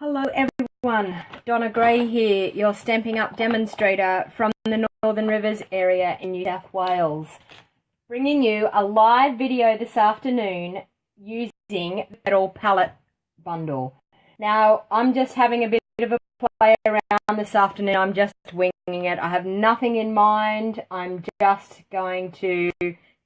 Hello everyone, Donna Gray here, your Stampin' Up demonstrator from the Northern Rivers area in New South Wales. Bringing you a live video this afternoon using the Petal palette bundle. Now, I'm just having a bit of a play around this afternoon. I'm just winging it. I have nothing in mind. I'm just going to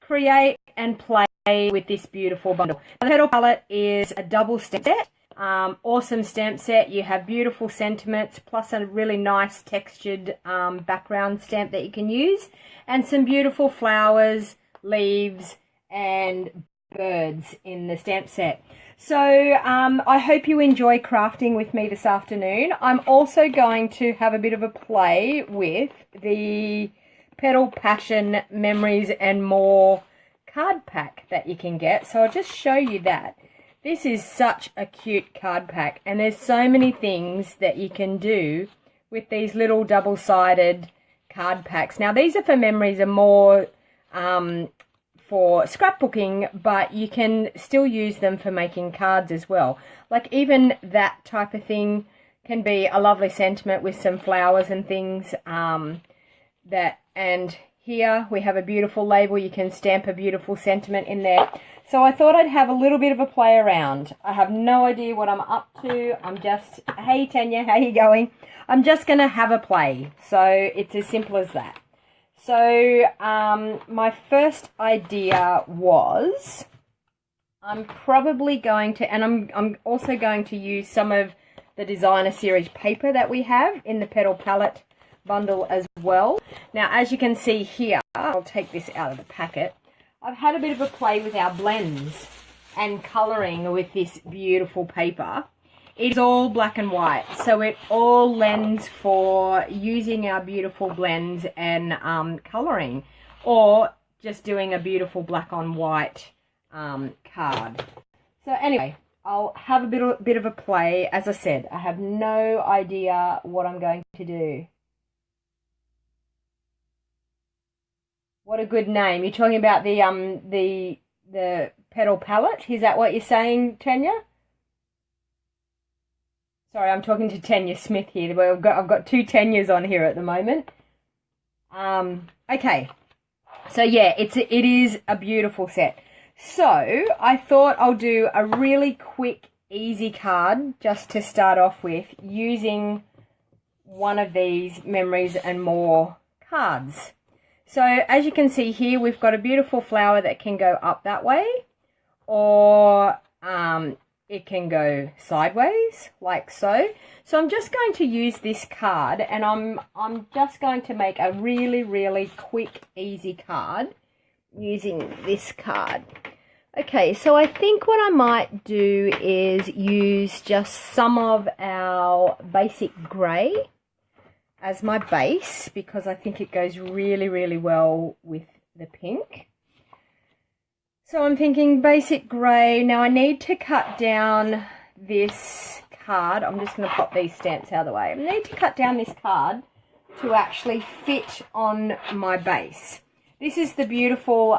create and play with this beautiful bundle. The Petal palette is a double stamp set. Awesome stamp set. You have beautiful sentiments plus a really nice textured background stamp that you can use, and some beautiful flowers, leaves and birds in the stamp set. So I hope you enjoy crafting with me this afternoon. I'm also going to have a bit of a play with the Petal Passion Memories and More card pack that you can get, so I'll just show you that. This is such a cute card pack, and there's so many things that you can do with these little double-sided card packs. Now, these are for memories and more for scrapbooking, but you can still use them for making cards as well. Like, even that type of thing can be a lovely sentiment with some flowers and things. And here we have a beautiful label. You can stamp a beautiful sentiment in there. So I thought I'd have a little bit of a play around. I have no idea what I'm up to. I'm just, hey Tanya, how you going? I'm just going to have a play. So it's as simple as that. So my first idea was, I'm probably going to, and I'm also going to use some of the designer series paper that we have in the Petal palette bundle as well. Now, as you can see here, I'll take this out of the packet. I've had a bit of a play with our blends and colouring with this beautiful paper. It's all black and white, so it all lends for using our beautiful blends and colouring, or just doing a beautiful black on white card. So anyway, I'll have a bit of a play. As I said, I have no idea what I'm going to do. What a good name. You're talking about the Petal palette? Is that what you're saying, Tanya? Sorry, I'm talking to Tanya Smith here. I've got two Tanyas on here at the moment. Okay. So yeah, it is a beautiful set. So I thought I'll do a really quick, easy card just to start off with using one of these Memories and More cards. So as you can see here, we've got a beautiful flower that can go up that way, or it can go sideways like so. So I'm just going to use this card, and I'm just going to make a really, really quick, easy card using this card. Okay, so I think what I might do is use just some of our basic grey as my base, because I think it goes really, really well with the pink. So I'm thinking basic grey. Now I need to cut down this card. I'm just going to pop these stamps out of the way. I need to cut down this card to actually fit on my base. This is the beautiful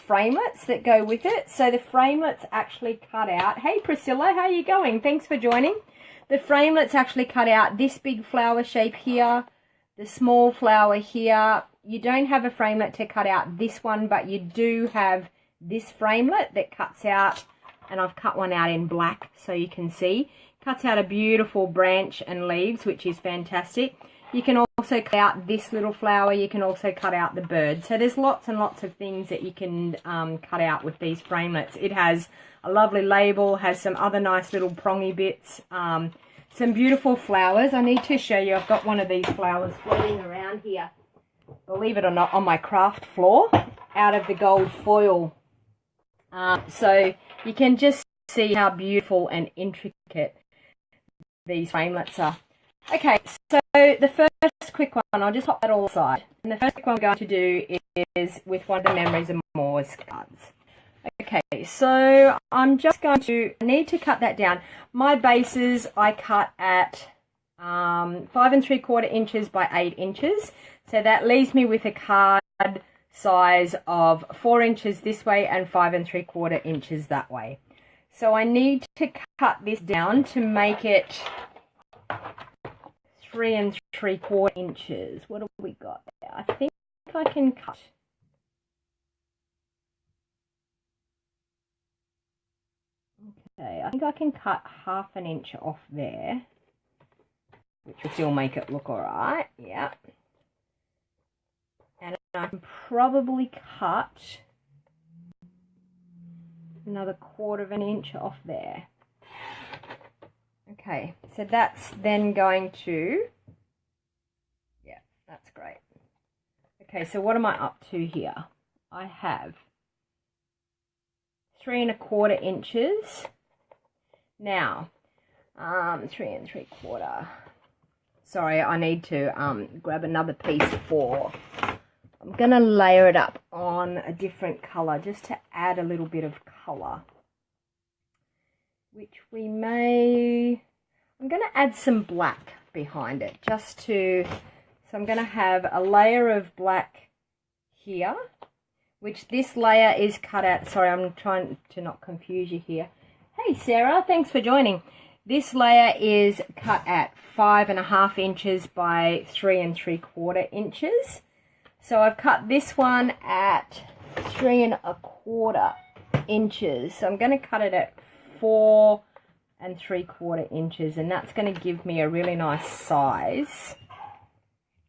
framelits that go with it. So the framelits actually cut out. Hey Priscilla, how are you going? Thanks for joining. The framelits actually cut out this big flower shape here, the small flower here. You don't have a framelit to cut out this one, but you do have this framelit that cuts out, and I've cut one out in black so you can see. Cuts out a beautiful branch and leaves, which is fantastic. You can also cut out this little flower. You can also cut out the bird. So there's lots and lots of things that you can cut out with these framelits. It has a lovely label, has some other nice little prongy bits, some beautiful flowers. I need to show you, I've got one of these flowers floating around here, believe it or not, on my craft floor out of the gold foil. So you can just see how beautiful and intricate these framelits are. Okay, so the first quick one, I'll just pop that all aside. And the first quick one I'm going to do is with one of the Memories and More cards. Okay, so I'm just going to need to cut that down. My bases I cut at 5 3/4 inches by 8 inches. So that leaves me with a card size of 4 inches this way and 5 3/4 inches that way. So I need to cut this down to make it 3 3/4 inches. What have we got there? I think I can cut. Okay, I think I can cut 1/2 inch off there, which will still make it look alright. Yeah. And I can probably cut another 1/4 inch off there. Okay, so that's then going to, yeah, that's great. Okay, so what am I up to here? I have 3 1/4 inches. Now, 3 3/4. Sorry, I need to grab another piece for, I'm going to layer it up on a different colour just to add a little bit of colour. Which we may, I'm going to add some black behind it just to, so I'm going to have a layer of black here, which this layer is cut out, sorry, I'm trying to not confuse you here. Hey Sarah, thanks for joining. This layer is cut at 5 1/2 inches by 3 3/4 inches. So I've cut this one at 3 1/4 inches. So I'm going to cut it at 4 3/4 inches, and that's going to give me a really nice size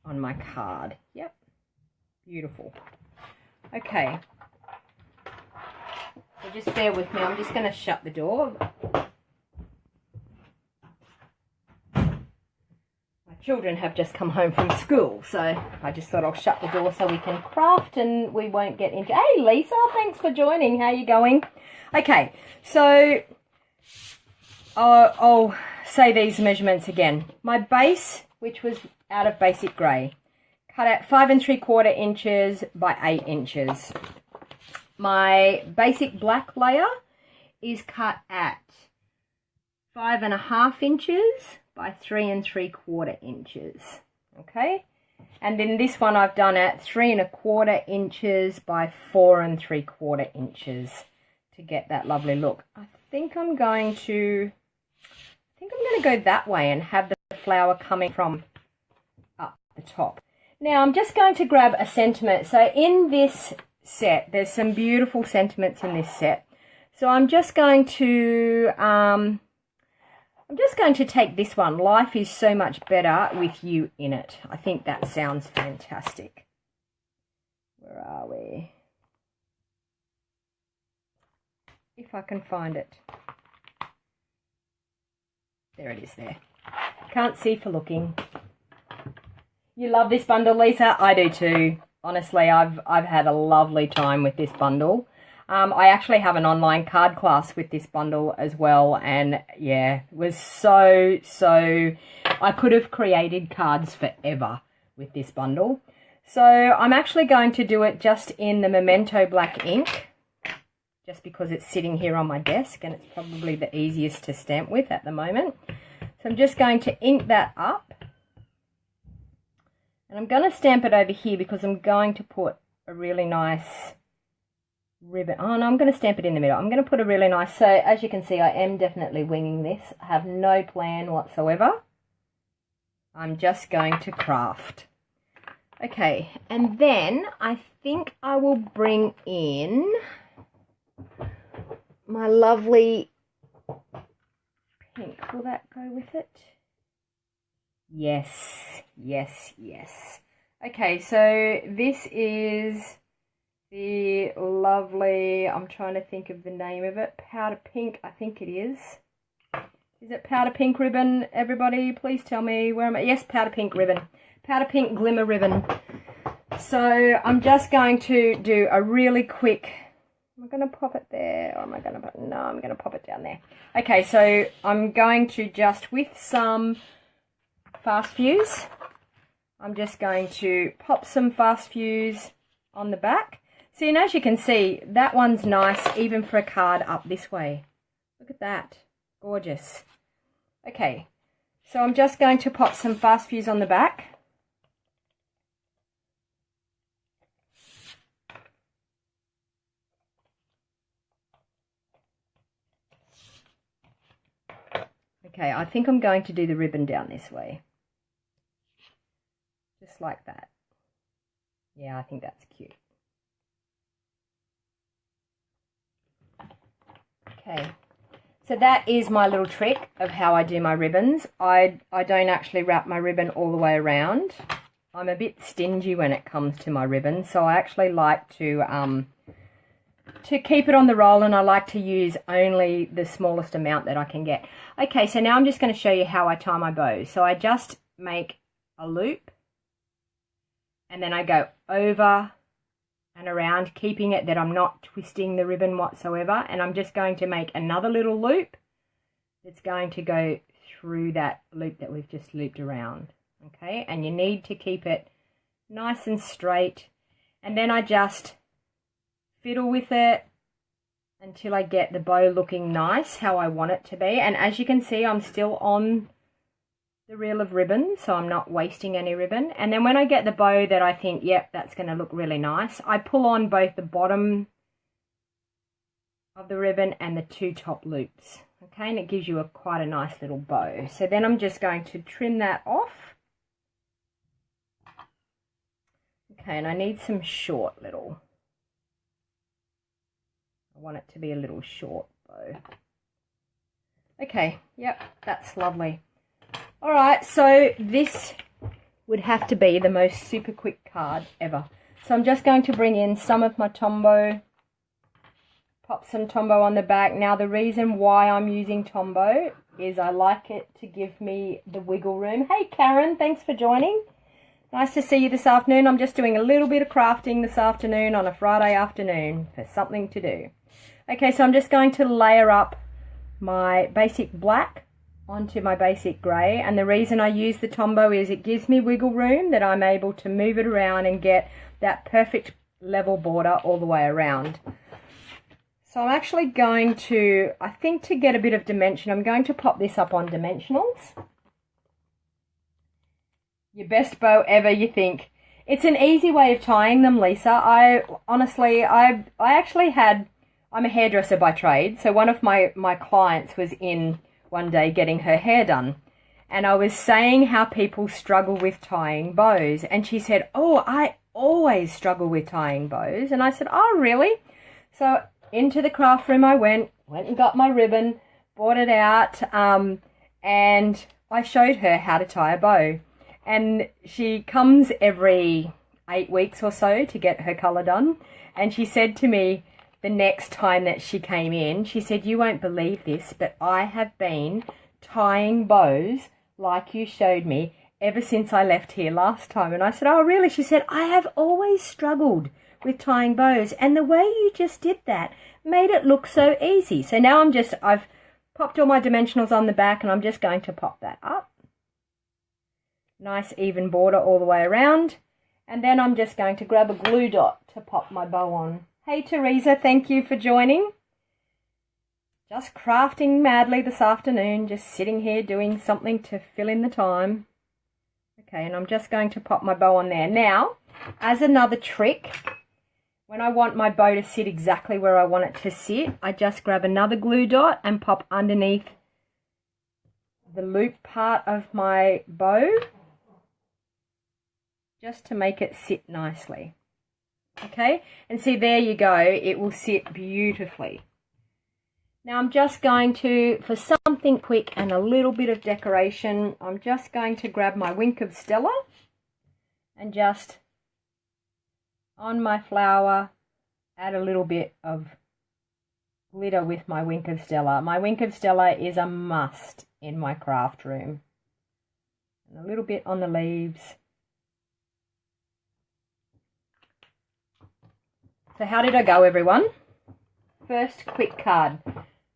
on my card. Yep, beautiful. Okay, so just bear with me. I'm just going to shut the door. My children have just come home from school, so I just thought I'll shut the door so we can craft and we won't get into... Hey Lisa, thanks for joining. How are you going? Okay, so I'll say these measurements again. My base, which was out of basic grey, cut at 5 3/4 inches by 8 inches. My basic black layer is cut at 5 1/2 inches by 3 3/4 inches. Okay, and then this one I've done at 3 1/4 inches by 4 3/4 inches to get that lovely look. I think I'm going to go that way and have the flower coming from up the top. Now I'm just going to grab a sentiment. So in this set, there's some beautiful sentiments in this set. So I'm just going to take this one. Life is so much better with you in it. I think that sounds fantastic. Where are we? If I can find it. There it is there. Can't see for looking. You love this bundle, Lisa? I do too. Honestly, I've had a lovely time with this bundle. I actually have an online card class with this bundle as well, and yeah, it was so, I could have created cards forever with this bundle. So I'm actually going to do it just in the Memento black ink, just because it's sitting here on my desk and it's probably the easiest to stamp with at the moment. So I'm just going to ink that up. And I'm going to stamp it over here because I'm going to put a really nice ribbon. Oh no, I'm going to stamp it in the middle. I'm going to put a really nice, so as you can see, I am definitely winging this. I have no plan whatsoever. I'm just going to craft. Okay, and then I think I will bring in my lovely pink. Will that go with it? Yes, yes, yes. Okay, so this is the lovely, I'm trying to think of the name of it, powder pink, I think it is. Is it powder pink ribbon, everybody? Please tell me where am I? Yes, powder pink ribbon. Powder pink glimmer ribbon. So I'm just going to do a really quick, am I going to pop it there? Or am I going to put, no, I'm going to pop it down there. Okay, so I'm going to just, with some fast fuse, I'm just going to pop some fast fuse on the back. See, and as you can see, that one's nice even for a card up this way. Look at that. Gorgeous. Okay, so I'm just going to pop some fast fuse on the back. Okay, I think I'm going to do the ribbon down this way. Just like that. Yeah, I think that's cute. Okay, so that is my little trick of how I do my ribbons. I don't actually wrap my ribbon all the way around. I'm a bit stingy when it comes to my ribbon, so I actually like to keep it on the roll, and I like to use only the smallest amount that I can get. Okay, so now I'm just going to show you how I tie my bow. So I just make a loop, and then I go over and around, keeping it that I'm not twisting the ribbon whatsoever, and I'm just going to make another little loop that's going to go through that loop that we've just looped around. Okay, and you need to keep it nice and straight, and then I just fiddle with it until I get the bow looking nice how I want it to be. And as you can see, I'm still on the reel of ribbon, so I'm not wasting any ribbon. And then when I get the bow that I think, yep, that's going to look really nice, I pull on both the bottom of the ribbon and the two top loops. Okay, and it gives you quite a nice little bow. So then I'm just going to trim that off. Okay, and I need some short little. I want it to be a little short bow. Okay, yep, that's lovely. All right, so this would have to be the most super quick card ever. So I'm just going to bring in some of my Tombow, pop some Tombow on the back. Now the reason why I'm using Tombow is I like it to give me the wiggle room. Hey Karen, thanks for joining. Nice to see you this afternoon. I'm just doing a little bit of crafting this afternoon on a Friday afternoon for something to do. Okay, so I'm just going to layer up my basic black onto my basic grey, and the reason I use the Tombow is it gives me wiggle room that I'm able to move it around and get that perfect level border all the way around. So I'm actually going to, I think to get a bit of dimension, I'm going to pop this up on dimensionals. Your best bow ever, you think. It's an easy way of tying them, Lisa. I actually had, I'm a hairdresser by trade, so one of my clients was in one day getting her hair done, and I was saying how people struggle with tying bows, and she said, oh, I always struggle with tying bows. And I said, oh really? So into the craft room I went and got my ribbon, bought it out, and I showed her how to tie a bow. And she comes every 8 weeks or so to get her colour done, and she said to me the next time that she came in, she said, you won't believe this, but I have been tying bows like you showed me ever since I left here last time. And I said, oh really? She said, I have always struggled with tying bows, and the way you just did that made it look so easy. So now I've popped all my dimensionals on the back, and I'm just going to pop that up. Nice even border all the way around, and then I'm just going to grab a glue dot to pop my bow on. Hey Teresa, thank you for joining. Just crafting madly this afternoon, just sitting here doing something to fill in the time. Okay, and I'm just going to pop my bow on there. Now, as another trick, when I want my bow to sit exactly where I want it to sit, I just grab another glue dot and pop underneath the loop part of my bow, just to make it sit nicely. Okay, and see, there you go, it will sit beautifully. Now I'm just going to, for something quick and a little bit of decoration, I'm just going to grab my Wink of Stella and just on my flower add a little bit of glitter with my Wink of Stella. My Wink of Stella is a must in my craft room. And a little bit on the leaves. So how did I go, everyone? First quick card.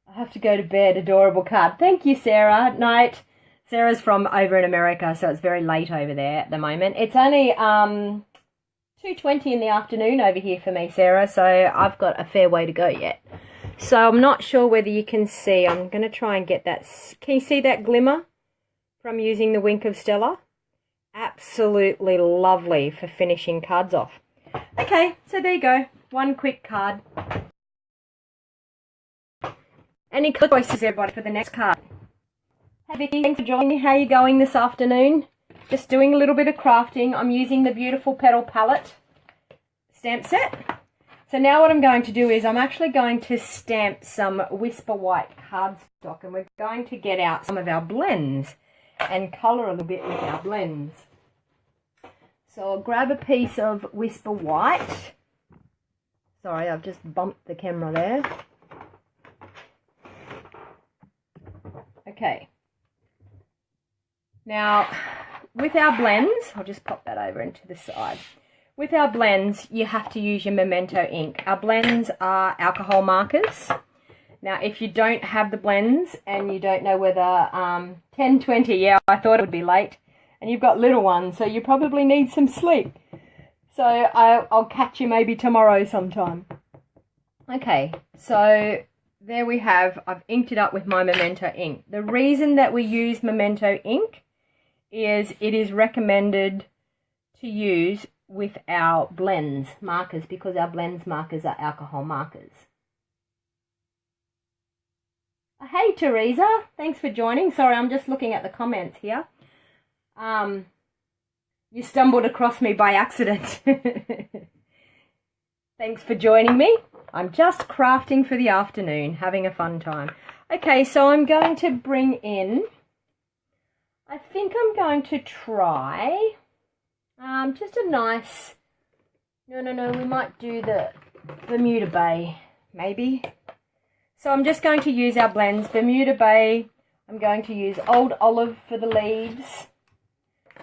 I have to go to bed. Adorable card. Thank you, Sarah. Night. Sarah's from over in America, so it's very late over there at the moment. It's only 2:20 in the afternoon over here for me, Sarah, so I've got a fair way to go yet. So I'm not sure whether you can see. I'm going to try and get that. Can you see that glimmer from using the Wink of Stella? Absolutely lovely for finishing cards off. Okay, so there you go. One quick card. Any choices, everybody, for the next card? Hey Vicky, thanks for joining me. How are you going this afternoon? Just doing a little bit of crafting. I'm using the beautiful Petal palette stamp set. So now what I'm going to do is I'm actually going to stamp some Whisper White cardstock, and we're going to get out some of our blends and colour a little bit with our blends. So I'll grab a piece of Whisper White. Sorry, I've just bumped the camera there. Okay. Now, with our blends, I'll just pop that over into the side. With our blends, you have to use your Memento ink. Our blends are alcohol markers. Now, if you don't have the blends and you don't know whether 10:20, yeah, I thought it would be late, and you've got little ones, so you probably need some sleep. So I'll catch you maybe tomorrow sometime. Okay, so there we have, I've inked it up with my Memento ink. The reason that we use Memento ink is it is recommended to use with our blends markers, because our blends markers are alcohol markers. Hey Teresa, thanks for joining. Sorry, I'm just looking at the comments here. You stumbled across me by accident. Thanks for joining me. I'm just crafting for the afternoon, having a fun time. Okay, so I'm going to bring in, I think I'm going to try just a nice, no, we might do the Bermuda Bay, maybe. So I'm just going to use our blends, Bermuda Bay. I'm going to use Old Olive for the leaves.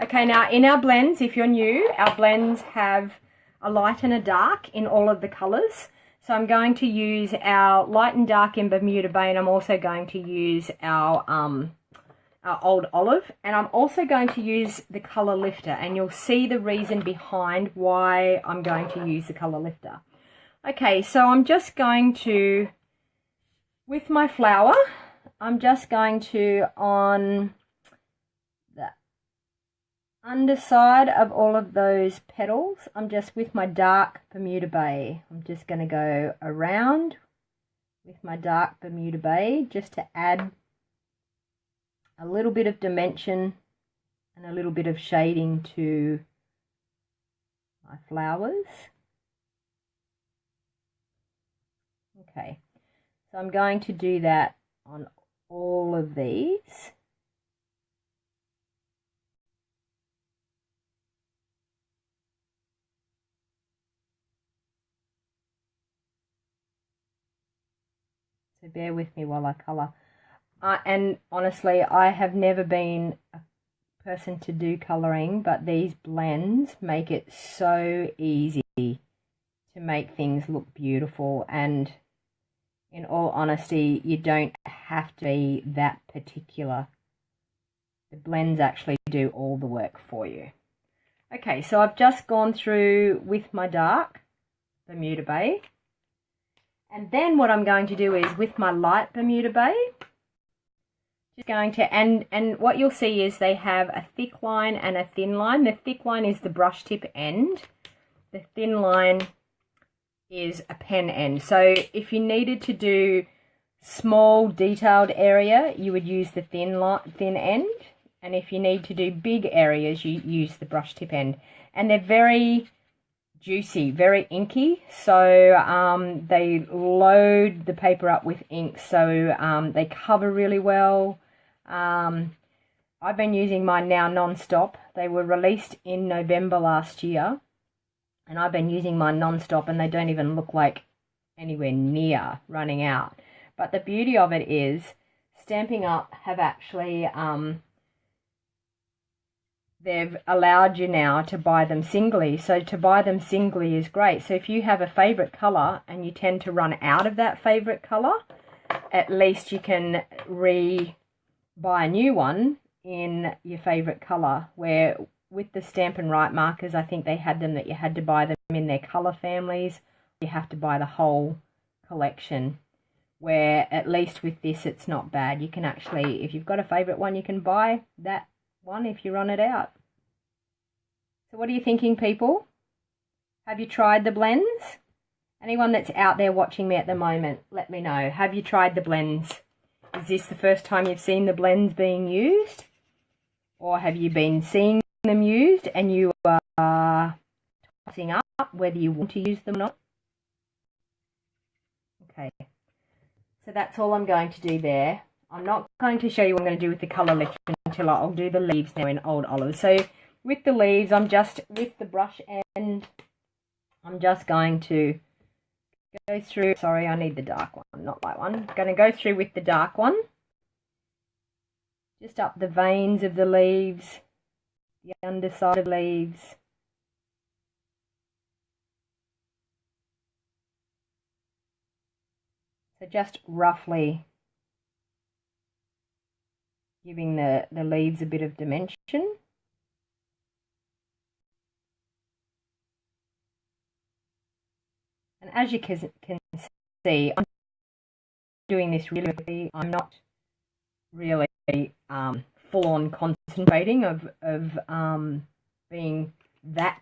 Okay, now in our blends, if you're new, our blends have a light and a dark in all of the colours. So I'm going to use our light and dark in Bermuda Bay, and I'm also going to use our Old Olive, and I'm also going to use the colour lifter, and you'll see the reason behind why I'm going to use the colour lifter. Okay, so I'm just going to, with my flower, I'm just going to, on the underside of all of those petals, I'm just with my dark Bermuda Bay, I'm just going to go around with my dark Bermuda Bay just to add a little bit of dimension and a little bit of shading to my flowers. Okay, so I'm going to do that on all of these. So bear with me while I colour. And honestly, I have never been a person to do colouring, but these blends make it so easy to make things look beautiful. And in all honesty, you don't have to be that particular. The blends actually do all the work for you. Okay, so I've just gone through with my dark Bermuda Bay. And then what I'm going to do is with my light Bermuda Bay, just going to, and what you'll see is they have a thick line and a thin line. The thick line is the brush tip end. The thin line is a pen end. So if you needed to do small detailed area, you would use the thin end. And if you need to do big areas, you use the brush tip end. And they're very juicy, very inky, so they load the paper up with ink, so they cover really well. I've been using mine now non-stop. They were released in November last year, and I've been using mine non-stop, and they don't even look like anywhere near running out. But the beauty of it is Stampin' Up have actually they've allowed you now to buy them singly. So to buy them singly is great. So if you have a favourite colour and you tend to run out of that favourite colour, at least you can buy a new one in your favourite colour. Where with the Stampin' Right markers, I think they had them that you had to buy them in their colour families. You have to buy the whole collection. Where at least with this, it's not bad. You can actually, if you've got a favourite one, you can buy that one if you run it out. So what are you thinking, people? Have you tried the blends? Anyone that's out there watching me at the moment, let me know. Have you tried the blends Is this the first time you've seen the blends being used? Or have you been seeing them used and you are tossing up whether you want to use them or not? Okay, so that's all I'm going to do there. I'm not going to show you what I'm going to do with the colour lift until I'll do the leaves now in Old Olive. So with the leaves, I'm just, with the brush end, I'm just going to go through, sorry, I need the dark one, not that one. I'm going to go through with the dark one, just up the veins of the leaves, the underside of the leaves. So just roughly giving the leaves a bit of dimension. And as you can see, I'm doing this really quickly. I'm not really full on concentrating of being that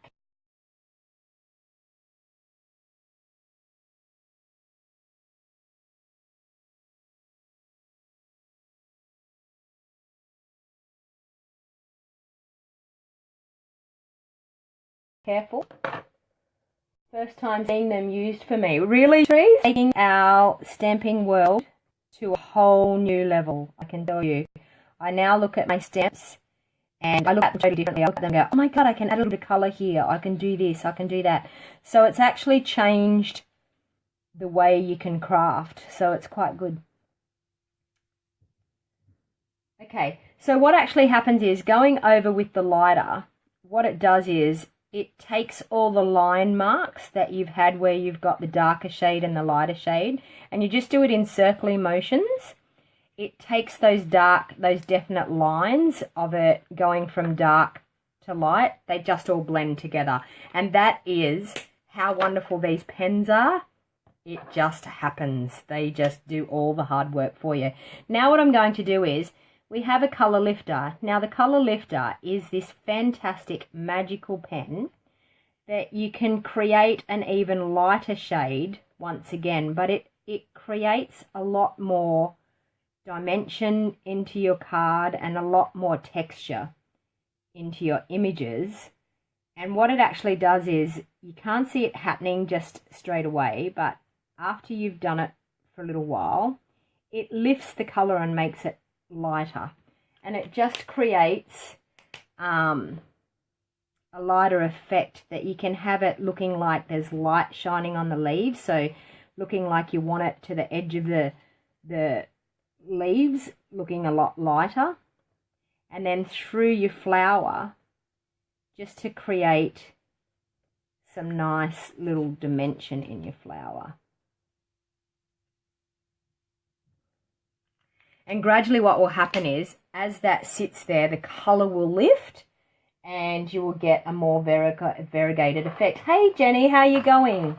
careful. First time seeing them used for me. Really taking our stamping world to a whole new level, I can tell you. I now look at my stamps and I look at them totally differently. I look at them and go, oh my God, I can add a little bit of colour here. I can do this, I can do that. So it's actually changed the way you can craft. So it's quite good. Okay, so what actually happens is going over with the lighter, what it does is it takes all the line marks that you've had where you've got the darker shade and the lighter shade, and you just do it in circling motions. It takes those definite lines of it going from dark to light. They just all blend together. And that is how wonderful these pens are. It just happens. They just do all the hard work for you. Now what I'm going to do is, we have a colour lifter. Now the colour lifter is this fantastic magical pen that you can create an even lighter shade once again, but it creates a lot more dimension into your card and a lot more texture into your images. And what it actually does is, you can't see it happening just straight away, but after you've done it for a little while, it lifts the colour and makes it lighter, and it just creates a lighter effect that you can have it looking like there's light shining on the leaves, so looking like you want it to the edge of the leaves looking a lot lighter, and then through your flower just to create some nice little dimension in your flower. And gradually what will happen is, as that sits there, the colour will lift and you will get a more variegated effect. Hey Jenny, how are you going?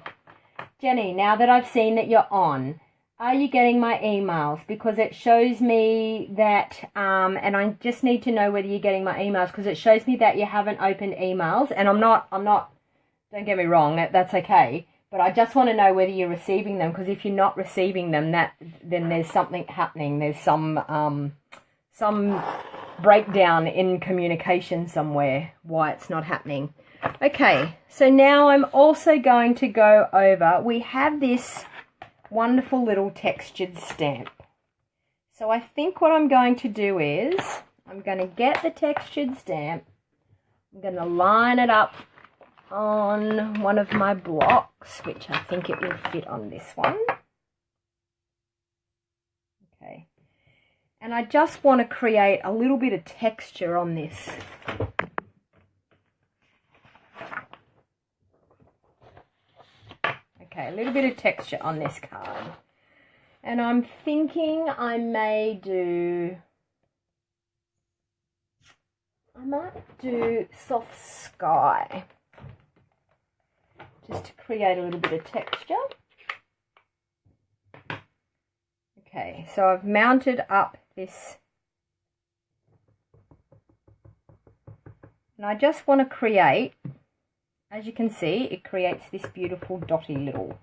Jenny, now that I've seen that you're on, are you getting my emails? Because it shows me that, and I just need to know whether you're getting my emails, because it shows me that you haven't opened emails, and I'm not, don't get me wrong, that's okay. But I just want to know whether you're receiving them, because if you're not receiving them, then there's something happening. There's some breakdown in communication somewhere, why it's not happening. Okay, so now I'm also going to go over, we have this wonderful little textured stamp. So I think what I'm going to do is, I'm going to get the textured stamp, I'm going to line it up on one of my blocks, which I think it will fit on this one. Okay, and I just want to create a little bit of texture on this. Okay, a little bit of texture on this card, and I'm thinking I might do soft sky, just to create a little bit of texture. Okay, so I've mounted up this, and I just want to create, as you can see, it creates this beautiful dotty little.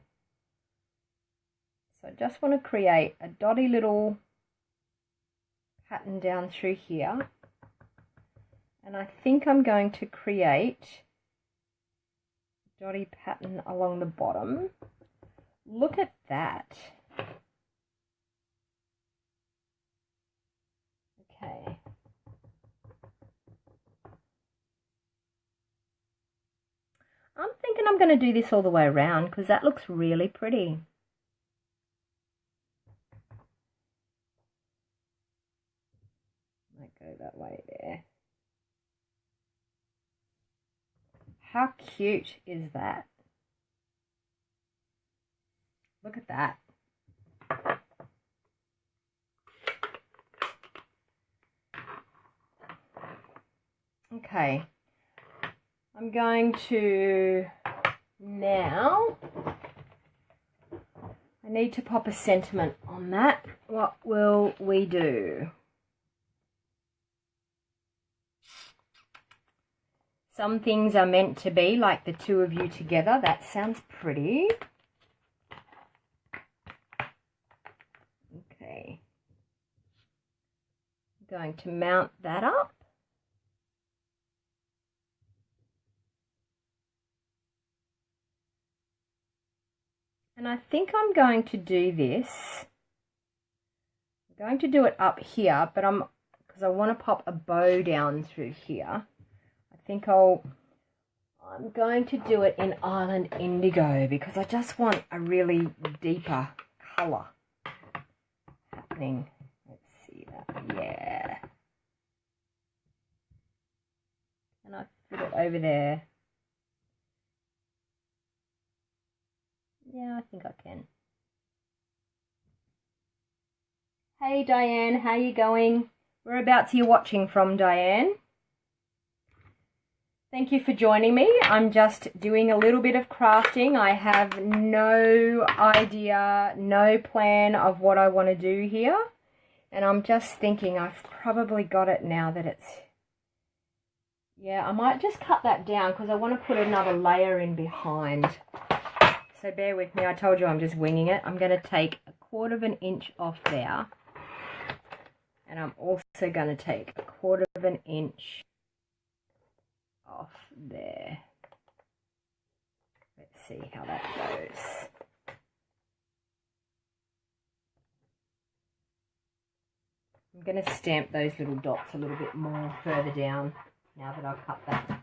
So I just want to create a dotty little pattern down through here. And I think I'm going to create a dotty pattern along the bottom. Look at that. Okay. I'm thinking I'm going to do this all the way around because that looks really pretty. Might go that way there. How cute is that? Look at that. Okay. I'm going to now, I need to pop a sentiment on that. What will we do? Some things are meant to be like the two of you together. That sounds pretty. Okay. I'm going to mount that up. And I think I'm going to do this. I'm going to do it up here, but because I want to pop a bow down through here. I think I'm going to do it in Island Indigo because I just want a really deeper colour happening. Let's see that. Yeah. And I put it over there. Yeah, I think I can. Hey Diane, how you going? Whereabouts are you watching from, Diane? Thank you for joining me. I'm just doing a little bit of crafting. I have no idea, no plan of what I want to do here. And I'm just thinking I've probably got it now that it's... Yeah, I might just cut that down because I want to put another layer in behind. So bear with me. I told you I'm just winging it. I'm going to take 1/4 of an inch off there. And I'm also going to take 1/4 of an inch off there. Let's see how that goes. I'm going to stamp those little dots a little bit more further down now that I've cut that.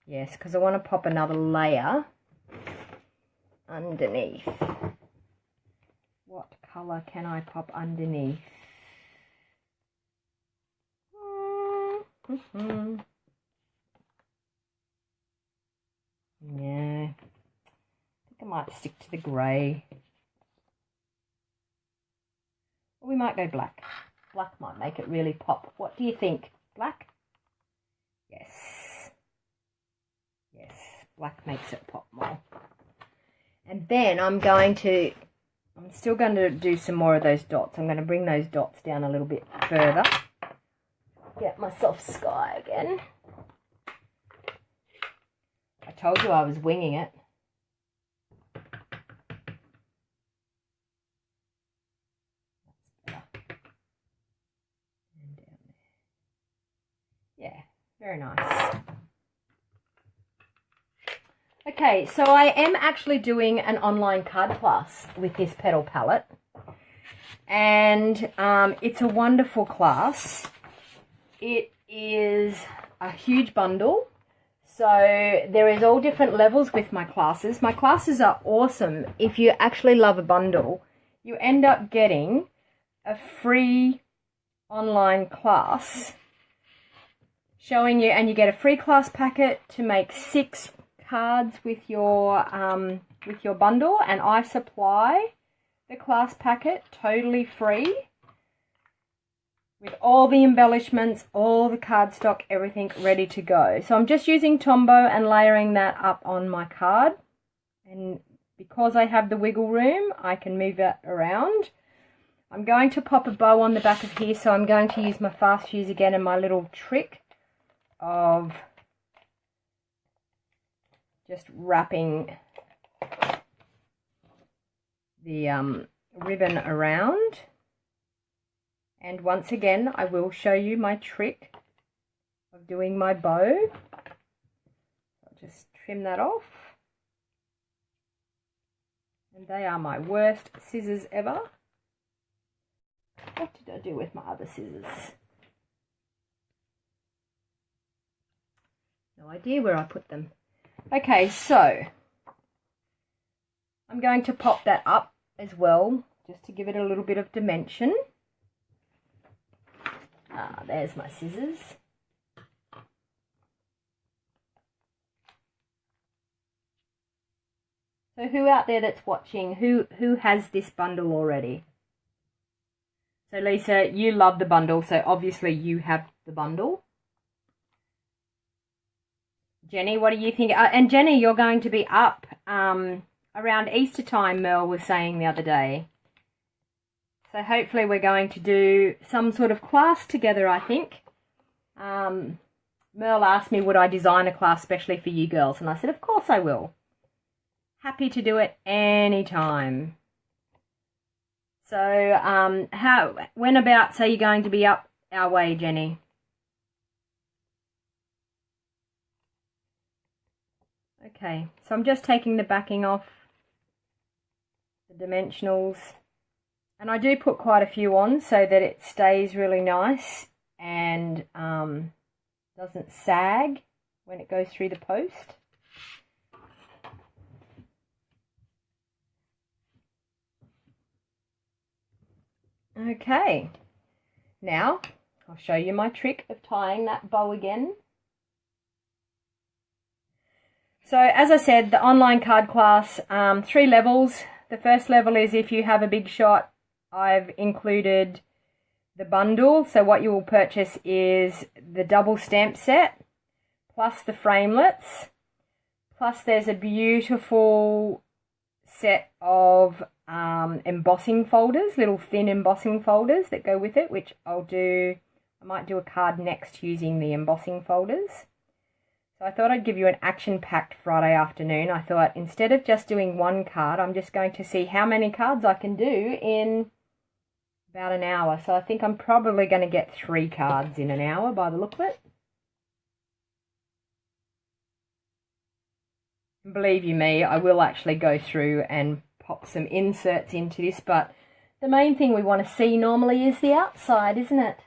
Yes, because I want to pop another layer underneath. What colour can I pop underneath? Yeah, I think I might stick to the grey. Or we might go black. Black might make it really pop. What do you think? Black? Yes. Yes, black makes it pop more. And then I'm still going to do some more of those dots. I'm going to bring those dots down a little bit further. Get myself sky again. I told you I was winging it. That's better. And down there. Yeah, very nice. Okay, so I am actually doing an online card class with this Petal palette. And it's a wonderful class. It is a huge bundle. So there is all different levels with my classes. My classes are awesome. If you actually love a bundle, you end up getting a free online class showing you, and you get a free class packet to make 6 cards with your bundle, and I supply the class packet totally free with all the embellishments, all the cardstock, everything ready to go. So I'm just using Tombow and layering that up on my card, and because I have the wiggle room I can move it around. I'm going to pop a bow on the back of here, so I'm going to use my fast fuse again and my little trick of just wrapping the ribbon around. And once again, I will show you my trick of doing my bow. I'll just trim that off. And they are my worst scissors ever. What did I do with my other scissors? No idea where I put them. Okay, so I'm going to pop that up as well, just to give it a little bit of dimension. There's my scissors. So who out there that's watching, who has this bundle already? So Lisa, you love the bundle, so obviously you have the bundle. Jenny, what do you think? And Jenny, you're going to be up around Easter time, Mel was saying the other day. So hopefully we're going to do some sort of class together, I think. Merle asked me, would I design a class specially for you girls? And I said, of course I will. Happy to do it anytime. So when about are you going to be up our way, Jenny? Okay, so I'm just taking the backing off, the dimensionals. And I do put quite a few on so that it stays really nice and doesn't sag when it goes through the post. Okay, now I'll show you my trick of tying that bow again. So as I said, the online card class, 3 levels. The first level is if you have a big shot. I've included the bundle, so what you will purchase is the double stamp set, plus the framelits, plus there's a beautiful set of embossing folders, little thin embossing folders that go with it, which I'll do. I might do a card next using the embossing folders. So I thought I'd give you an action-packed Friday afternoon. I thought instead of just doing one card, I'm just going to see how many cards I can do in about an hour. So I think I'm probably going to get 3 cards in an hour by the look of it. And believe you me, I will actually go through and pop some inserts into this, but the main thing we want to see normally is the outside, isn't it?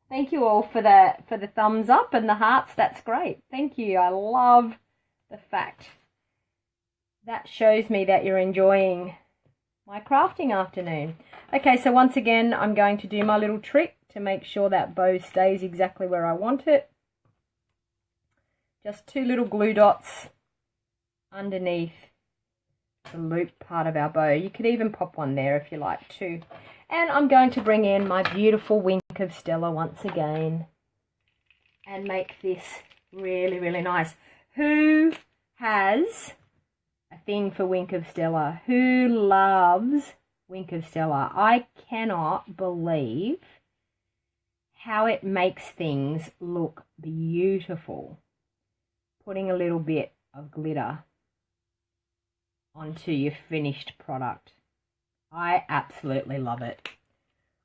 Thank you all for the thumbs up and the hearts. That's great. Thank you. I love the fact that shows me that you're enjoying my crafting afternoon. Okay, so once again, I'm going to do my little trick to make sure that bow stays exactly where I want it. Just 2 little glue dots underneath the loop part of our bow. You could even pop one there if you like to. And I'm going to bring in my beautiful Wink of Stella once again and make this really, really nice. Who has a thing for Wink of Stella? Who loves Wink of Stella? I cannot believe how it makes things look beautiful. Putting a little bit of glitter onto your finished product. I absolutely love it.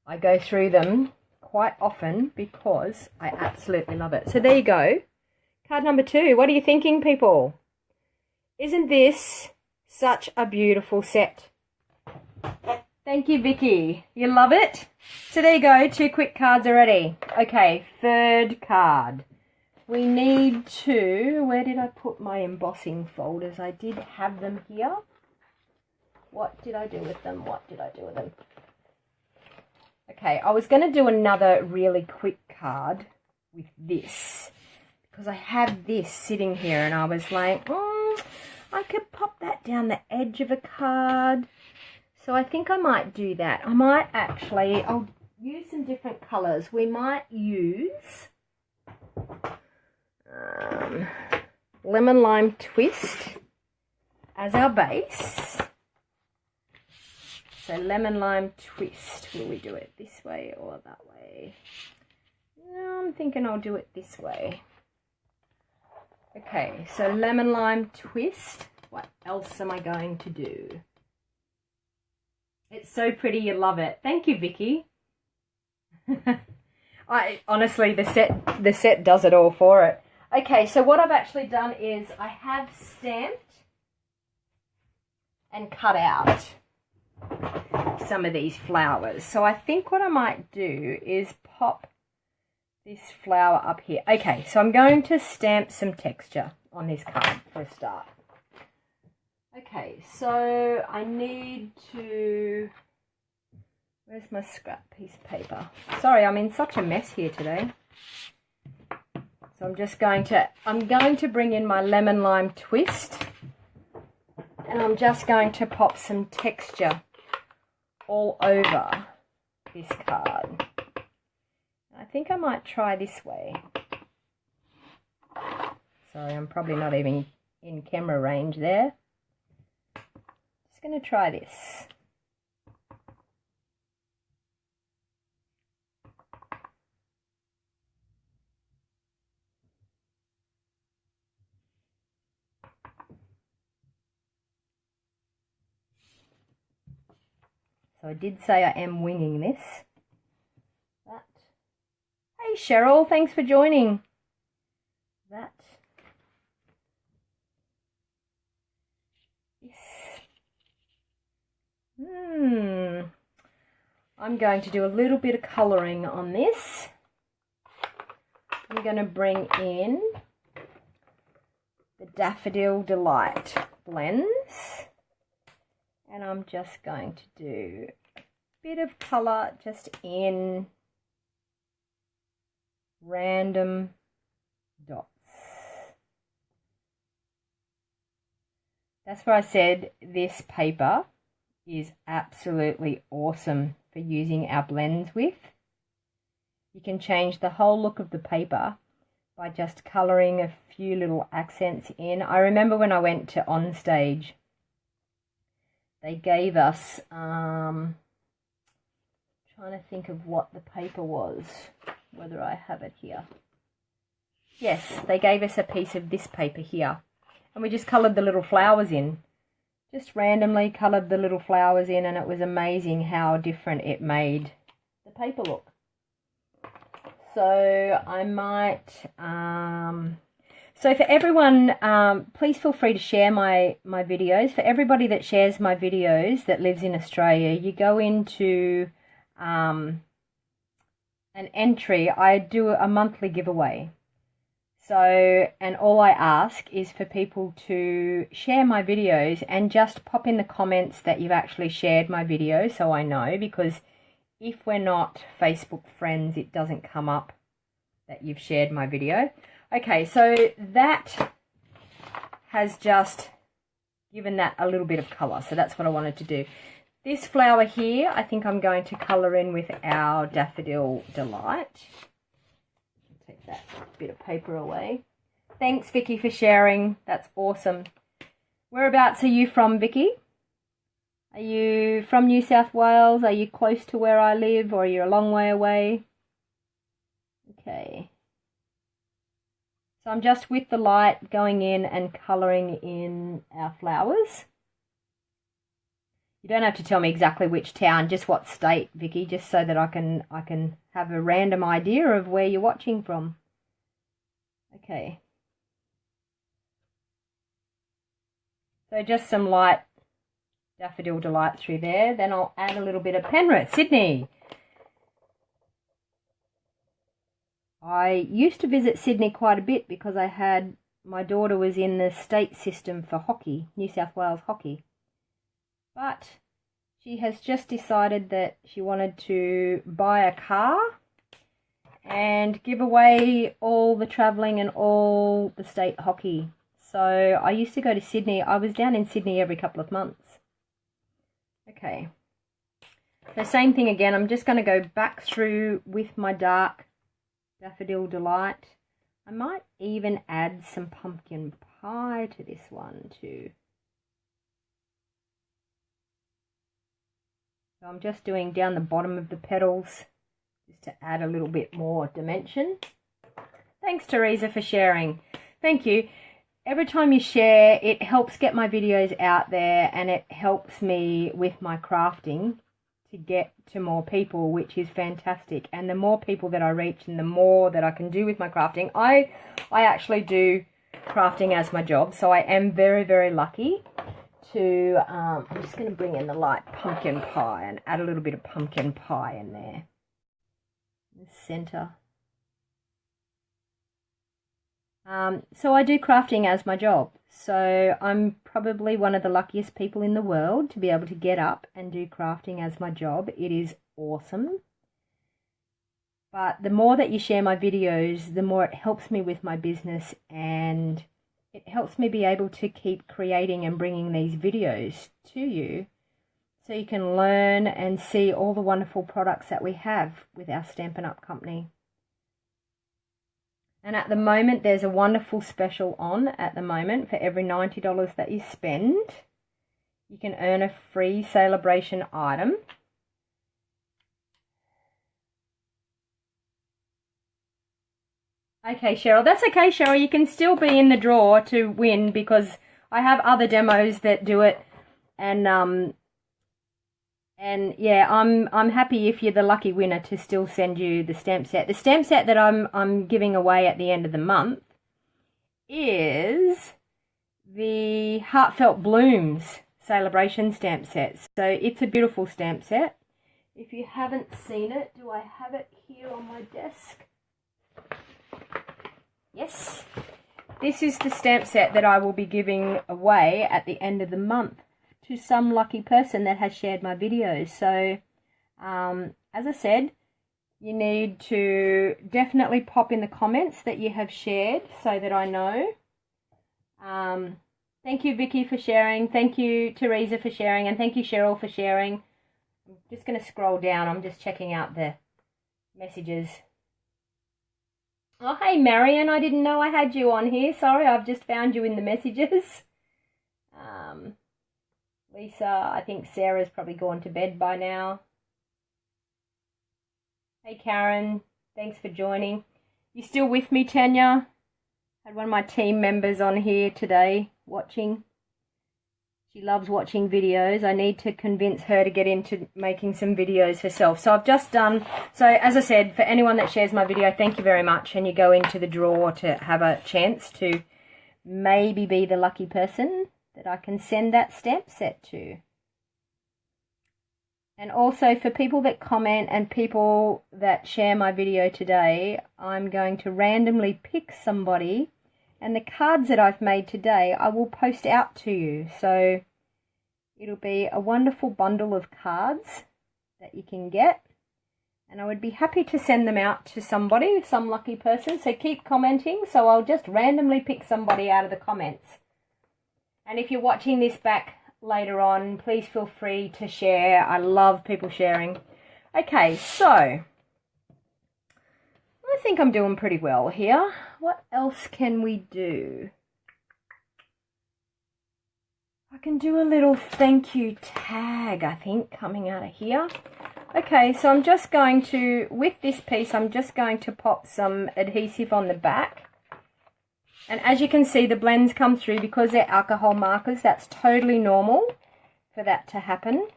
I go through them quite often because I absolutely love it. So there you go. Card number 2. What are you thinking, people? Isn't this such a beautiful set? Thank you, Vicky. You love it? So there you go. 2 quick cards already. Okay, 3rd card. We need to... Where did I put my embossing folders? I did have them here. What did I do with them? What did I do with them? Okay, I was going to do another really quick card with this because I have this sitting here and I was like, I could pop that down the edge of a card. So I think I might do that. I might actually, I'll use some different colours. We might use Lemon Lime Twist as our base. So Lemon Lime Twist. Will we do it this way or that way? No, I'm thinking I'll do it this way. Okay, so Lemon Lime Twist. What else am I going to do? It's so pretty, you love it. Thank you, Vicky. I honestly, the set does it all for it. Okay, so what I've actually done is I have stamped and cut out some of these flowers. So I think what I might do is pop this flower up here. Okay, so I'm going to stamp some texture on this card for a start. Okay, so I need to... Where's my scrap piece of paper? Sorry, I'm in such a mess here today. So I'm going to bring in my lemon lime twist, and I'm just going to pop some texture all over this card. I think I might try this way. Sorry, I'm probably not even in camera range there. Just going to try this. So I did say I am winging this. That. Hey Cheryl, thanks for joining. That. This. I'm going to do a little bit of colouring on this. I'm going to bring in the Daffodil Delight blends. And I'm just going to do a bit of colour just in random dots. That's where I said this paper is absolutely awesome for using our blends with. You can change the whole look of the paper by just colouring a few little accents in. I remember when I went to On Stage, they gave us, trying to think of what the paper was, whether I have it here. Yes, they gave us a piece of this paper here, and we just coloured the little flowers in. Just randomly coloured the little flowers in, and it was amazing how different it made the paper look. So I might... So for everyone, please feel free to share my videos. For everybody that shares my videos that lives in Australia, you go into an entry. I do a monthly giveaway. So, and all I ask is for people to share my videos and just pop in the comments that you've actually shared my video so I know, because if we're not Facebook friends, it doesn't come up that you've shared my video. Okay, so that has just given that a little bit of colour. So that's what I wanted to do. This flower here, I think I'm going to colour in with our Daffodil Delight. Take that bit of paper away. Thanks, Vicky, for sharing. That's awesome. Whereabouts are you from, Vicky? Are you from New South Wales? Are you close to where I live, or are you a long way away? Okay. So I'm just with the light going in and colouring in our flowers. You don't have to tell me exactly which town, just what state, Vicky, just so that I can have a random idea of where you're watching from. Okay. So just some light Daffodil Delight through there. Then I'll add a little bit of Penrith, Sydney. I used to visit Sydney quite a bit because my daughter was in the state system for hockey, New South Wales hockey. But she has just decided that she wanted to buy a car and give away all the travelling and all the state hockey. So I used to go to Sydney. I was down in Sydney every couple of months. Okay. So same thing again. I'm just going to go back through with my dark Daffodil Delight. I might even add some pumpkin pie to this one too. So I'm just doing down the bottom of the petals just to add a little bit more dimension. Thanks, Teresa, for sharing. Thank you. Every time you share, it helps get my videos out there, and it helps me with my crafting. to get to more people, which is fantastic. And the more people that I reach and the more that I can do with my crafting, I actually do crafting as my job, so I am very, very lucky to, I'm just going to bring in the light pumpkin pie and add a little bit of pumpkin pie in there. The center. So I do crafting as my job. So I'm probably one of the luckiest people in the world to be able to get up and do crafting as my job. It is awesome. But the more that you share my videos, the more it helps me with my business, and it helps me be able to keep creating and bringing these videos to you so you can learn and see all the wonderful products that we have with our Stampin' Up company. And at the moment, there's a wonderful special on at the moment. For every $90 that you spend, you can earn a free celebration item. Okay, Cheryl, that's okay, Cheryl. You can still be in the draw to win because I have other demos that do it, and yeah, I'm happy if you're the lucky winner to still send you the stamp set. The stamp set that I'm giving away at the end of the month is the Heartfelt Blooms celebration stamp set. So it's a beautiful stamp set. If you haven't seen it, do I have it here on my desk? Yes, this is the stamp set that I will be giving away at the end of the month to some lucky person that has shared my videos. So, as I said, you need to definitely pop in the comments that you have shared so that I know. Thank you, Vicky, for sharing. Thank you, Teresa, for sharing. And thank you, Cheryl, for sharing. I'm just going to scroll down. I'm just checking out the messages. Oh, hey, Marion, I didn't know I had you on here. Sorry, I've just found you in the messages. Lisa, I think Sarah's probably gone to bed by now. Hey, Karen, thanks for joining. You still with me, Tanya? Had one of my team members on here today watching. She loves watching videos. I need to convince her to get into making some videos herself. So I've just done, so as I said, for anyone that shares my video, thank you very much. And you go into the draw to have a chance to maybe be the lucky person that I can send that stamp set to. And also for people that comment and people that share my video today, I'm going to randomly pick somebody, and the cards that I've made today I will post out to you. So it'll be a wonderful bundle of cards that you can get, and I would be happy to send them out to somebody, some lucky person. So keep commenting, so I'll just randomly pick somebody out of the comments. And if you're watching this back later on, please feel free to share. I love people sharing. Okay, so I think I'm doing pretty well here. What else can we do? I can do a little thank you tag, I think, coming out of here. Okay, so I'm just going to, with this piece, I'm just going to pop some adhesive on the back. And as you can see, the blends come through because they're alcohol markers. That's totally normal for that to happen.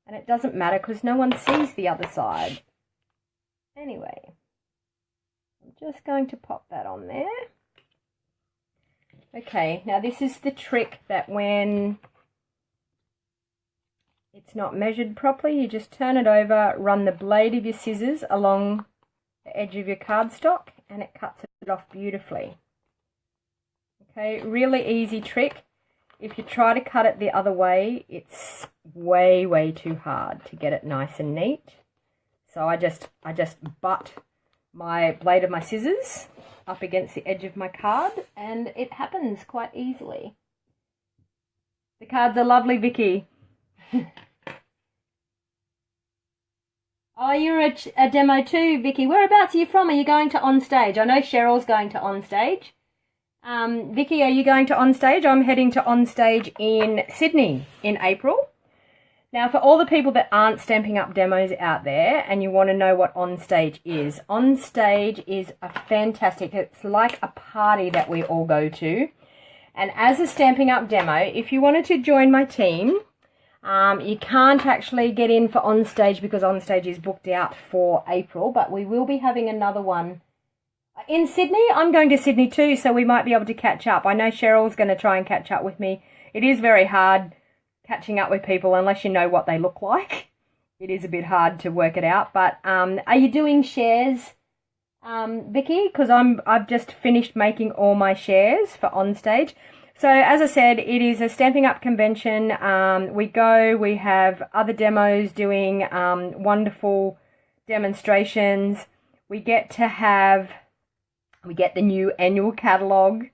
And it doesn't matter because no one sees the other side. Anyway, I'm just going to pop that on there. Okay, now this is the trick that when it's not measured properly, you just turn it over, run the blade of your scissors along the edge of your cardstock, and it cuts it off beautifully. Okay, really easy trick. If you try to cut it the other way, it's way, way too hard to get it nice and neat. So I just butt my blade of my scissors up against the edge of my card, and it happens quite easily. The cards are lovely, Vicky. Oh, you're a demo too, Vicky. Whereabouts are you from? Are you going to On Stage? I know Cheryl's going to On Stage. Vicky, are you going to On Stage? I'm heading to On Stage in Sydney in April. Now, for all the people that aren't Stampin' Up demos out there and you want to know what On Stage is a fantastic, it's like a party that we all go to. And as a Stampin' Up demo, if you wanted to join my team, You can't actually get in for Onstage because Onstage is booked out for April, but we will be having another one in Sydney. I'm going to Sydney too, so we might be able to catch up. I know Cheryl's going to try and catch up with me. It is very hard catching up with people unless you know what they look like. It is a bit hard to work it out. But are you doing shares, Vicky? Because I've just finished making all my shares for Onstage. So as I said, it is a Stamping Up convention. We have other demos doing wonderful demonstrations. We get the new annual catalogue.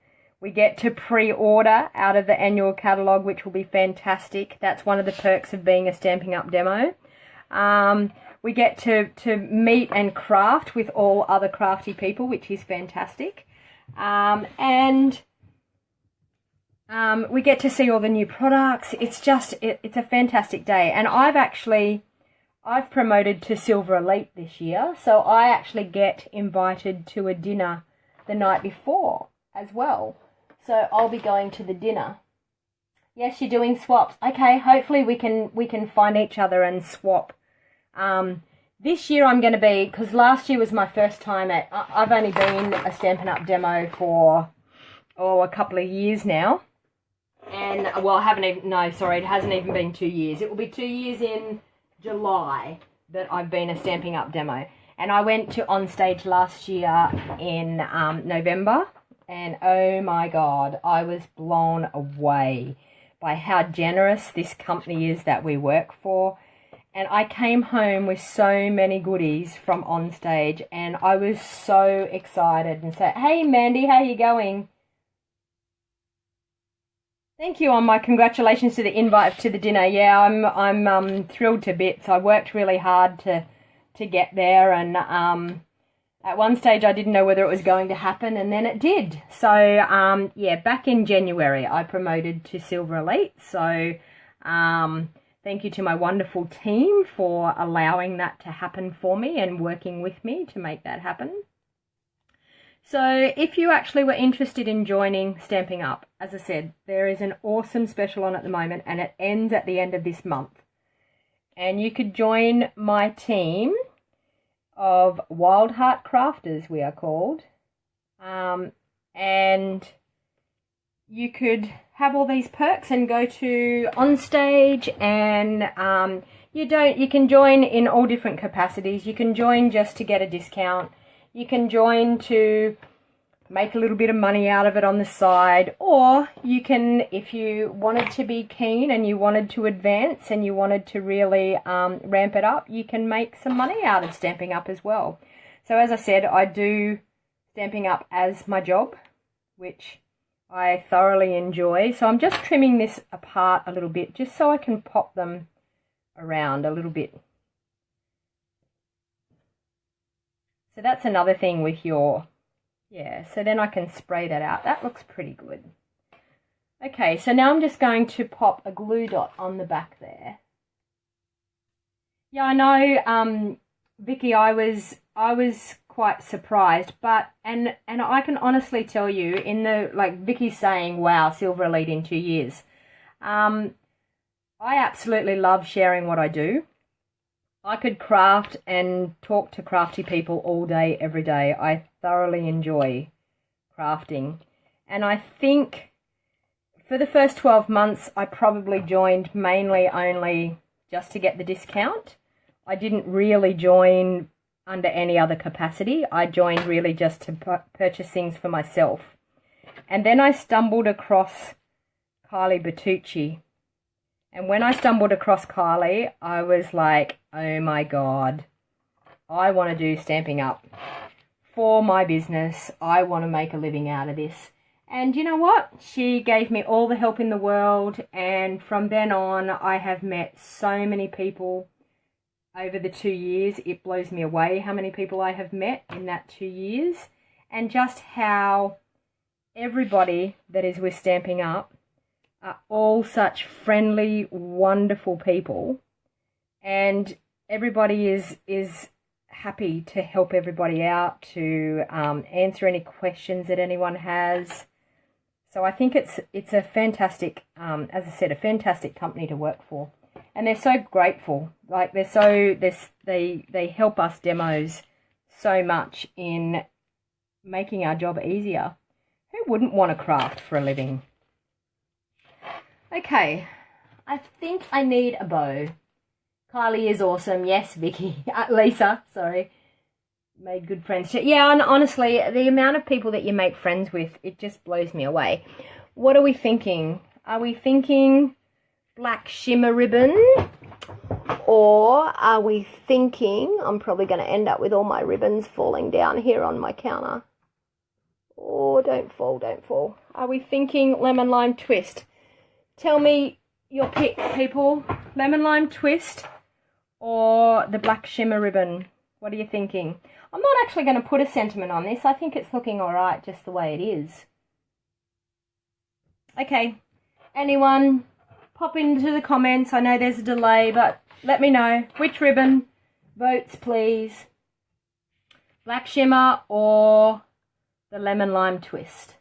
We get to pre-order out of the annual catalogue, which will be fantastic. That's one of the perks of being a Stamping Up demo. We get to meet and craft with all other crafty people, which is fantastic. We get to see all the new products. It's a fantastic day. And I've promoted to Silver Elite this year, so I actually get invited to a dinner the night before as well. So I'll be going to the dinner. Yes, you're doing swaps. Okay, hopefully we can find each other and swap. This year I'm going to be, because last year was my first time I've only been a Stampin' Up demo for, a couple of years now. And, well, it hasn't even been 2 years. It will be 2 years in July that I've been a Stamping Up demo. And I went to Onstage last year in November. And, oh my God, I was blown away by how generous this company is that we work for. And I came home with so many goodies from Onstage. And I was so excited and said, hey, Mandy, how you going? Thank you on my congratulations to the invite to the dinner. Yeah, I'm thrilled to bits. I worked really hard to get there, and at one stage I didn't know whether it was going to happen, and then it did. So yeah, back in January I promoted to Silver Elite. So thank you to my wonderful team for allowing that to happen for me and working with me to make that happen. So if you actually were interested in joining Stamping Up, as I said, there is an awesome special on at the moment, and it ends at the end of this month. And you could join my team of Wild Heart Crafters, we are called. And you could have all these perks and go to Onstage, and you can join in all different capacities. You can join just to get a discount. You can join to make a little bit of money out of it on the side, or you can, if you wanted to be keen and you wanted to advance and you wanted to really ramp it up, you can make some money out of Stamping Up as well. So as I said, I do Stamping Up as my job, which I thoroughly enjoy. So I'm just trimming this apart a little bit just so I can pop them around a little bit. So that's another thing with your, so then I can spray that out. That looks pretty good. Okay, so now I'm just going to pop a glue dot on the back there. Yeah, I know, Vicky, I was quite surprised, but, and I can honestly tell you, in the, like Vicky's saying, wow, Silver Elite in 2 years. I absolutely love sharing what I do. I could craft and talk to crafty people all day, every day. I thoroughly enjoy crafting. And I think for the first 12 months, I probably joined mainly only just to get the discount. I didn't really join under any other capacity. I joined really just to purchase things for myself. And then I stumbled across Kylie Bertucci. And when I stumbled across Kylie, I was like, oh my God, I want to do Stamping Up for my business. I want to make a living out of this. And you know what? She gave me all the help in the world. And from then on, I have met so many people over the 2 years. It blows me away how many people I have met in that 2 years. And just how everybody that is with Stamping Up are all such friendly, wonderful people, and everybody is happy to help everybody out, to answer any questions that anyone has. So I think it's a fantastic, as I said, a fantastic company to work for. And they're so grateful. Like, they help us demos so much in making our job easier. Who wouldn't want to craft for a living? Okay, I think I need a bow. Kylie is awesome. Yes, Vicky. Lisa, sorry. Made good friends. Yeah, and honestly, the amount of people that you make friends with, it just blows me away. What are we thinking? Are we thinking black shimmer ribbon? Or are we thinking, I'm probably going to end up with all my ribbons falling down here on my counter. Oh, don't fall, don't fall. Are we thinking lemon lime twist? Tell me your pick, people. Lemon lime twist or the black shimmer ribbon? What are you thinking? I'm not actually going to put a sentiment on this. I think it's looking all right just the way it is. Okay, anyone pop into the comments. I know there's a delay, but let me know. Which ribbon? Votes, please. Black shimmer or the lemon lime twist?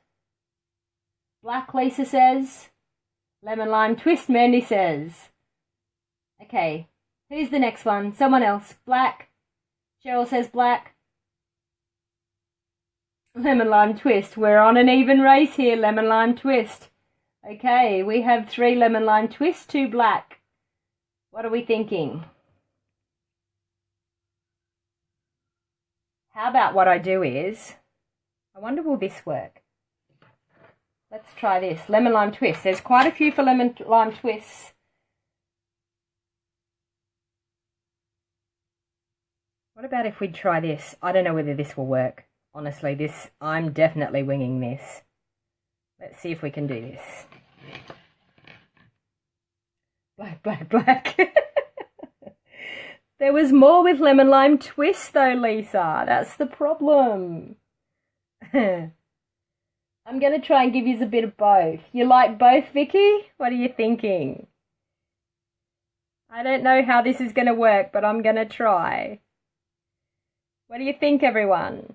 Black, Lisa says. Lemon lime twist, Mandy says. Okay, who's the next one? Someone else. Black. Cheryl says black. Lemon lime twist. We're on an even race here. Lemon lime twist. Okay, we have 3 lemon lime twists, 2 black. What are we thinking? How about what I do is, I wonder will this work? Let's try this. Lemon lime twist. There's quite a few for lemon lime twists. What about if we try this? I don't know whether this will work. Honestly, I'm definitely winging this. Let's see if we can do this. Black, black, black. There was more with lemon lime twist though, Lisa. That's the problem. I'm going to try and give you a bit of both. You like both, Vicky? What are you thinking? I don't know how this is going to work, but I'm going to try. What do you think, everyone?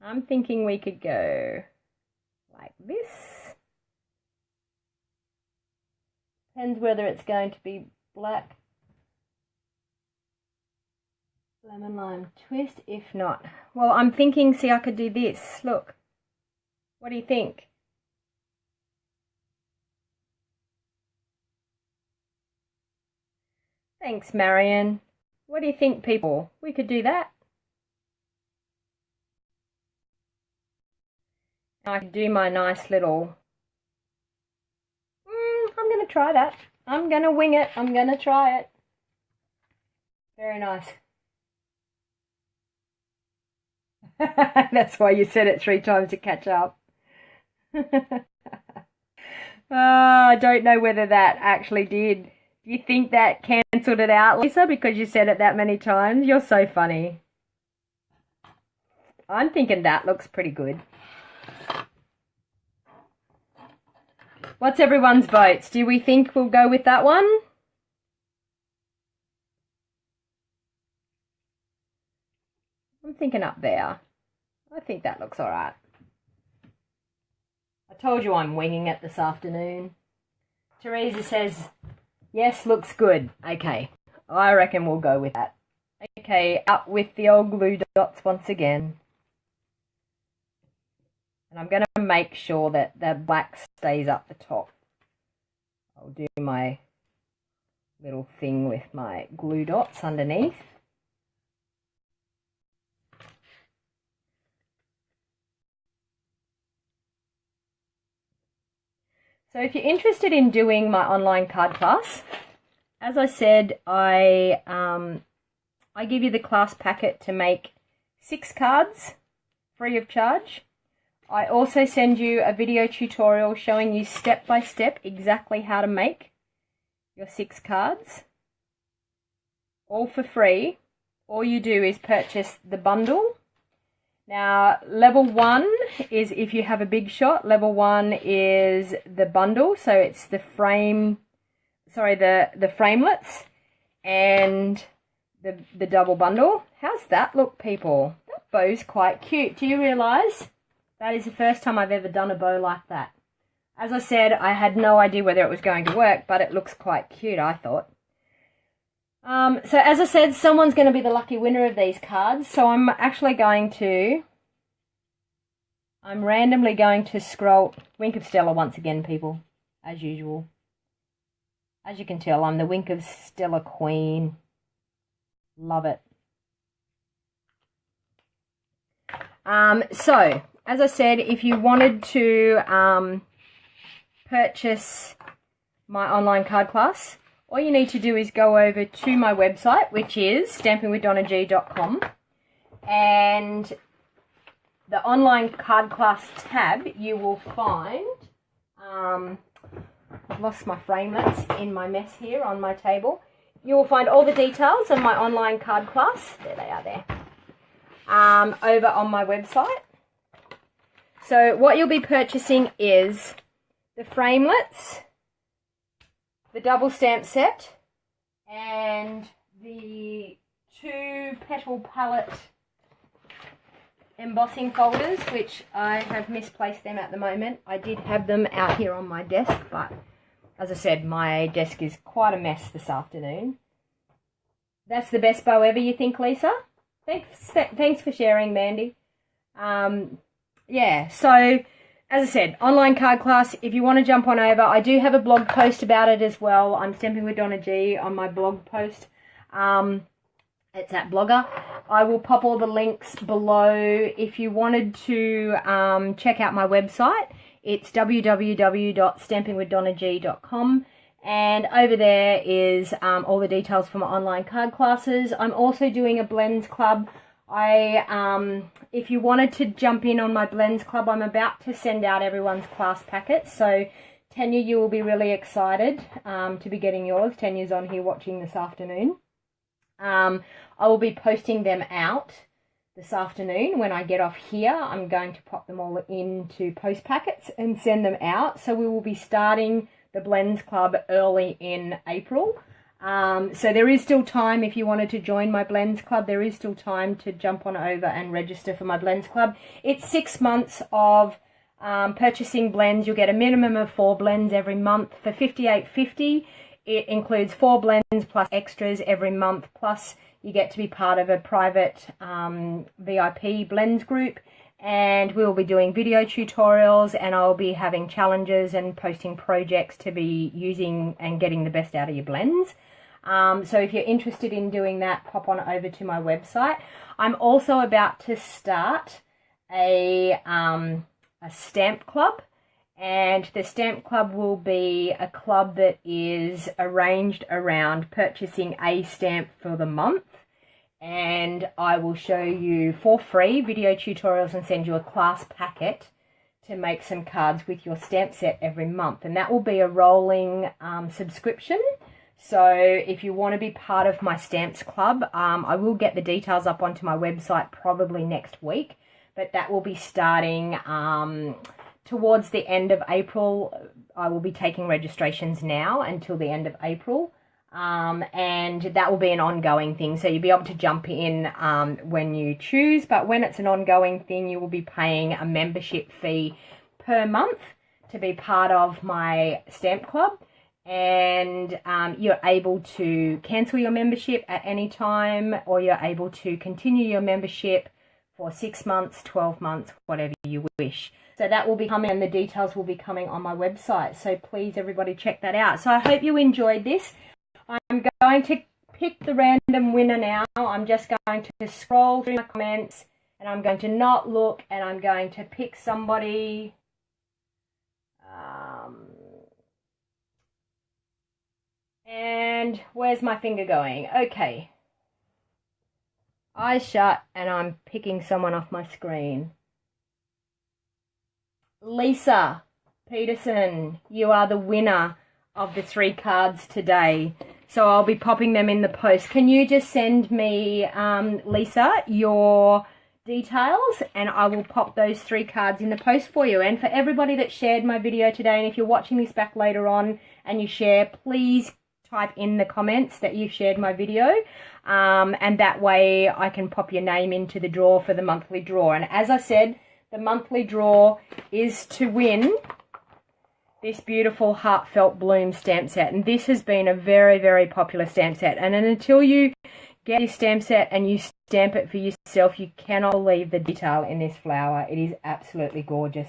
I'm thinking we could go like this. Depends whether it's going to be black lemon lime twist. If not, well, I'm thinking, see, I could do this. Look. What do you think? Thanks, Marion. What do you think, people? We could do that. I could do my nice little... I'm going to try that. I'm going to wing it. I'm going to try it. Very nice. That's why you said it 3 times to catch up. I don't know whether that actually did. Do you think that cancelled it out, Lisa, because you said it that many times? You're so funny. I'm thinking that looks pretty good. What's everyone's votes? Do we think we'll go with that one? I'm thinking up there. I think that looks all right. I told you I'm winging it this afternoon. Teresa says, yes, looks good. Okay, I reckon we'll go with that. Okay, up with the old glue dots once again. And I'm going to make sure that the black stays up the top. I'll do my little thing with my glue dots underneath. So if you're interested in doing my online card class, as I said, I give you the class packet to make 6 cards free of charge. I also send you a video tutorial showing you step by step exactly how to make your 6 cards, all for free. All you do is purchase the bundle. Now, level 1 is if you have a big shot. Level 1 is the bundle, so it's the frame, sorry, the framelets and the double bundle. How's that look, people? That bow's quite cute. Do you realise? That is the first time I've ever done a bow like that. As I said, I had no idea whether it was going to work, but it looks quite cute, I thought. So as I said, someone's going to be the lucky winner of these cards. So I'm randomly going to scroll. Wink of Stella once again, people, as usual. As you can tell, I'm the Wink of Stella queen. Love it. So, as I said, if you wanted to purchase my online card class, all you need to do is go over to my website, which is stampinwithdonnag.com, and the online card class tab, you will find, I've lost my framelits in my mess here on my table. You will find all the details of my online card class. There they are there. Over on my website. So what you'll be purchasing is the framelits, the double stamp set, and the 2 Petal palette embossing folders, which I have misplaced them at the moment. I did have them out here on my desk, but as I said, my desk is quite a mess this afternoon. That's the best bow ever, you think, Lisa? Thanks for sharing, Mandy. Yeah, so as I said, online card class, if you want to jump on over, I do have a blog post about it as well. I'm Stamping with Donna G on my blog post. It's at Blogger. I will pop all the links below. If you wanted to check out my website, it's www.stampingwithdonnag.com. And over there is all the details for my online card classes. I'm also doing a blends club. If you wanted to jump in on my blends club, I'm about to send out everyone's class packets. So Tanya, you will be really excited to be getting yours. Tanya's on here watching this afternoon. I will be posting them out this afternoon when I get off here. I'm going to pop them all into post packets and send them out. So we will be starting the Blends Club early in April. So there is still time if you wanted to join my Blends Club. There is still time to jump on over and register for my Blends Club. It's 6 months of purchasing blends. You'll get a minimum of 4 blends every month for $58.50. It includes 4 blends plus extras every month, plus you get to be part of a private VIP blends group, and we will be doing video tutorials, and I'll be having challenges and posting projects to be using and getting the best out of your blends. So if you're interested in doing that, pop on over to my website. I'm also about to start a stamp club. And the stamp club will be a club that is arranged around purchasing a stamp for the month. And I will show you for free video tutorials and send you a class packet to make some cards with your stamp set every month. And that will be a rolling subscription. So if you want to be part of my stamps club, I will get the details up onto my website probably next week. But that will be starting towards the end of April. I will be taking registrations now until the end of April. And that will be an ongoing thing. So you'll be able to jump in when you choose. But when it's an ongoing thing, you will be paying a membership fee per month to be part of my stamp club. And you're able to cancel your membership at any time, or you're able to continue your membership for 6 months, 12 months, whatever you wish. So that will be coming, and the details will be coming on my website. So please, everybody, check that out. So I hope you enjoyed this. I'm going to pick the random winner now. I'm just going to scroll through my comments, and I'm going to not look, and I'm going to pick somebody. And where's my finger going? Okay. Eyes shut, and I'm picking someone off my screen. Lisa Peterson, you are the winner of the 3 cards today. So I'll be popping them in the post. Can you just send me, Lisa, your details, and I will pop those 3 cards in the post for you. And for everybody that shared my video today, and if you're watching this back later on and you share, please type in the comments that you've shared my video, and that way I can pop your name into the draw for the monthly draw. And as I said, the monthly draw is to win this beautiful heartfelt bloom stamp set. And this has been a very, very popular stamp set. And until you get this stamp set and you stamp it for yourself, you cannot believe the detail in this flower. It is absolutely gorgeous.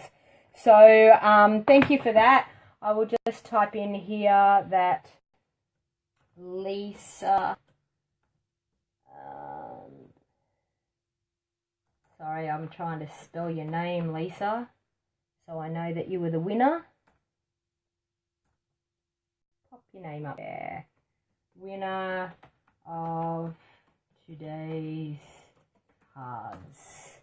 So thank you for that. I will just type in here that Lisa, sorry, I'm trying to spell your name, Lisa, so I know that you were the winner. Pop your name up there. Winner of today's cards.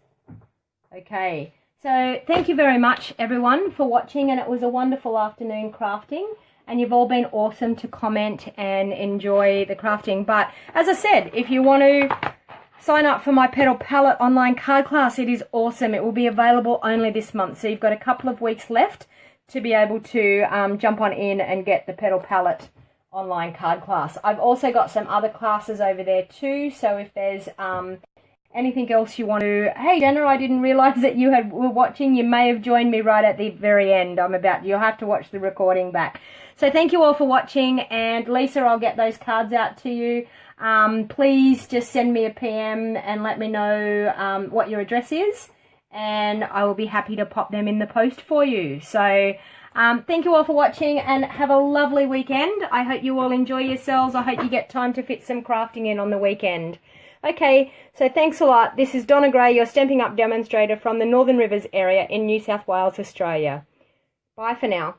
Okay, so thank you very much everyone for watching, and it was a wonderful afternoon crafting, and you've all been awesome to comment and enjoy the crafting. But as I said, if you want to sign up for my Petal Palette online card class, it is awesome. It will be available only this month, so you've got a couple of weeks left to be able to jump on in and get the Petal Palette online card class. I've also got some other classes over there too, so if there's anything else you want to... Hey Donna, I didn't realise that you were watching. You may have joined me right at the very end. You'll have to watch the recording back. So thank you all for watching, and Lisa, I'll get those cards out to you. Please just send me a PM and let me know what your address is, and I will be happy to pop them in the post for you. So thank you all for watching, and have a lovely weekend. I hope you all enjoy yourselves. I hope you get time to fit some crafting in on the weekend. Okay, so thanks a lot. This is Donna Gray, your Stampin' Up demonstrator from the Northern Rivers area in New South Wales, Australia. Bye for now.